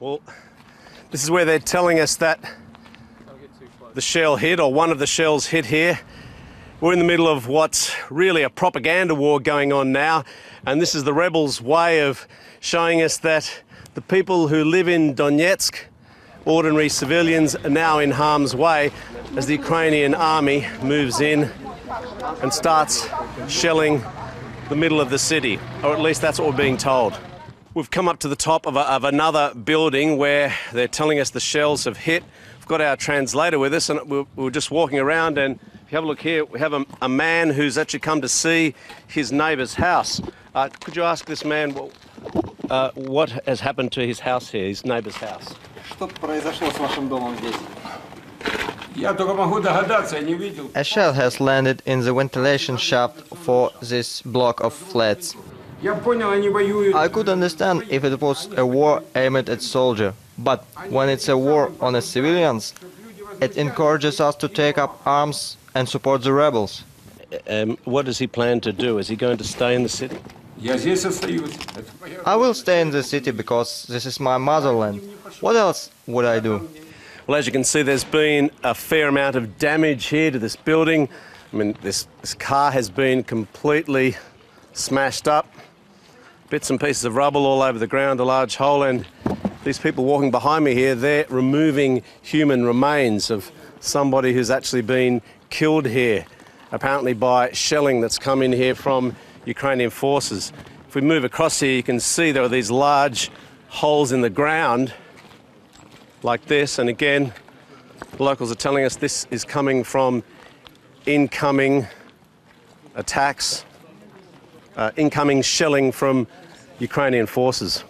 Well, this is where they're telling us that the shell hit, or one of the shells hit here. We're in the middle of what's really a propaganda war going on now, and this is the rebels' way of showing us that the people who live in Donetsk, ordinary civilians, are now in harm's way as the Ukrainian army moves in and starts shelling the middle of the city, or at least that's what we're being told. We've come up to the top of another building where they're telling us the shells have hit. We've got our translator with us, and we're just walking around, and if you have a look here, we have a man who's actually come to see his neighbour's house. Could you ask this man what has happened to his house here, his neighbour's house? A shell has landed in the ventilation shaft for this block of flats. I could understand if it was a war aimed at soldiers, but when it's a war on civilians, it encourages us to take up arms and support the rebels. What does he plan to do? Is he going to stay in the city? I will stay in the city because this is my motherland. What else would I do? Well, as you can see, there's been a fair amount of damage here to this building. I mean, this car has been completely smashed up. Bits and pieces of rubble all over the ground, a large hole, and these people walking behind me here, they're removing human remains of somebody who's actually been killed here, apparently by shelling that's come in here from Ukrainian forces. If we move across here, you can see there are these large holes in the ground like this, and again, the locals are telling us this is coming from incoming attacks, incoming shelling from Ukrainian forces.